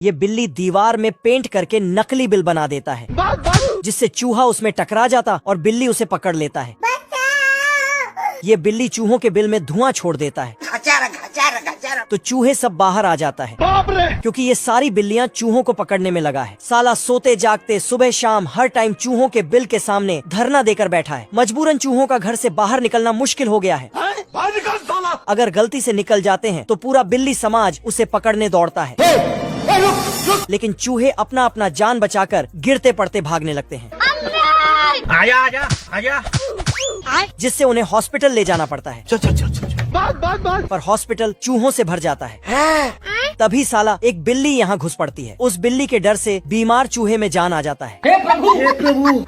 ये बिल्ली दीवार में पेंट करके नकली बिल बना देता है, जिससे चूहा उसमें टकरा जाता और बिल्ली उसे पकड़ लेता है। ये बिल्ली चूहों के बिल में धुआं छोड़ देता है, तो चूहे सब बाहर आ जाता है, क्योंकि ये सारी बिल्लियाँ चूहों को पकड़ने में लगा है। साला सोते जागते सुबह शाम हर टाइम चूहों के बिल के सामने धरना देकर बैठा है। मजबूरन चूहों का घर से बाहर निकलना मुश्किल हो गया है। अगर गलती से निकल जाते हैं तो पूरा बिल्ली समाज उसे पकड़ने दौड़ता है, लेकिन चूहे अपना अपना जान बचाकर गिरते पड़ते भागने लगते हैं। आजा आजा आजा, जिससे उन्हें हॉस्पिटल ले जाना पड़ता है। पर हॉस्पिटल चूहों से भर जाता है। तभी साला एक बिल्ली यहाँ घुस पड़ती है। उस बिल्ली के डर से बीमार चूहे में जान आ जाता है। हे प्रभु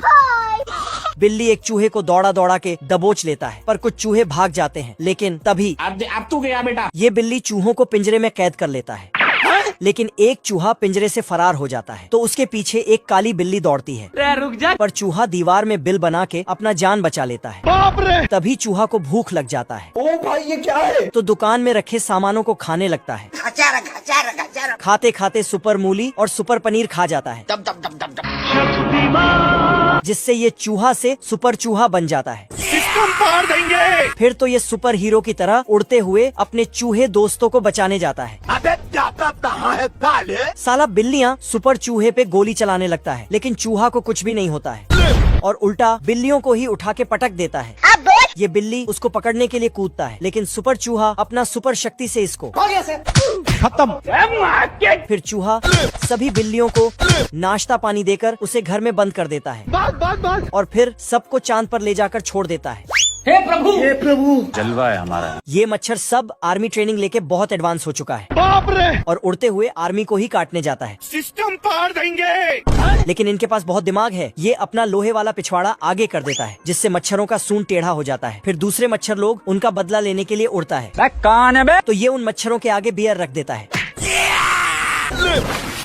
बिल्ली एक चूहे को दौड़ा दौड़ा के दबोच लेता है, पर कुछ चूहे भाग जाते हैं। लेकिन तभी अब तू गया बेटा। ये बिल्ली चूहों को पिंजरे में कैद कर लेता है, लेकिन एक चूहा पिंजरे से फरार हो जाता है। तो उसके पीछे एक काली बिल्ली दौड़ती है, रुक जा। पर चूहा दीवार में बिल बना के अपना जान बचा लेता है। तभी चूहा को भूख लग जाता है। ओ भाई ये क्या है? तो दुकान में रखे सामानों को खाने लगता है। खाते खाते सुपर मूली और सुपर पनीर खा जाता है, जिससे ये चूहा से सुपर चूहा बन जाता है। मार देंगे। फिर तो ये सुपर हीरो की तरह उड़ते हुए अपने चूहे दोस्तों को बचाने जाता है। अबे जाता कहाँ है साले? साला बिल्लियाँ सुपर चूहे पे गोली चलाने लगता है, लेकिन चूहा को कुछ भी नहीं होता है और उल्टा बिल्लियों को ही उठा के पटक देता है। ये बिल्ली उसको पकड़ने के लिए कूदता है, लेकिन सुपर चूहा अपना सुपर शक्ति से इसको खत्म। फिर चूहा सभी बिल्लियों को नाश्ता पानी देकर उसे घर में बंद कर देता है और फिर सबको चांद पर ले जाकर छोड़ देता है। हे प्रभु जलवा है हमारा। ये मच्छर सब आर्मी ट्रेनिंग लेके बहुत एडवांस हो चुका है बाप रे, और उड़ते हुए आर्मी को ही काटने जाता है। सिस्टम पार देंगे। लेकिन इनके पास बहुत दिमाग है। ये अपना लोहे वाला पिछवाड़ा आगे कर देता है, जिससे मच्छरों का सूंड टेढ़ा हो जाता है। फिर दूसरे मच्छर लोग उनका बदला लेने के लिए उड़ता है, कौन है बे? तो ये उन मच्छरों के आगे बियर रख देता है।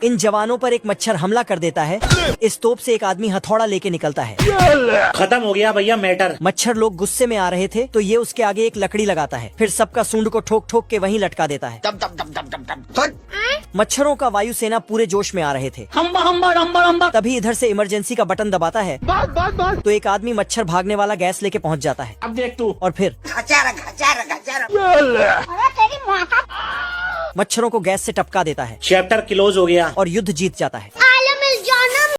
इन जवानों पर एक मच्छर हमला कर देता है। इस तोप से एक आदमी हथौड़ा लेके निकलता है। खत्म हो गया भैया मैटर। मच्छर लोग गुस्से में आ रहे थे, तो ये उसके आगे एक लकड़ी लगाता है। फिर सबका सूंड को ठोक ठोक के वहीं लटका देता है। मच्छरों का वायुसेना पूरे जोश में आ रहे थे। तभी इधर से इमरजेंसी का बटन दबाता है, तो एक आदमी मच्छर भागने वाला गैस लेके पहुंच जाता है। अब देख तू। और फिर मच्छरों को गैस से टपका देता है चैप्टर क्लोज हो गया। और युद्ध जीत जाता है।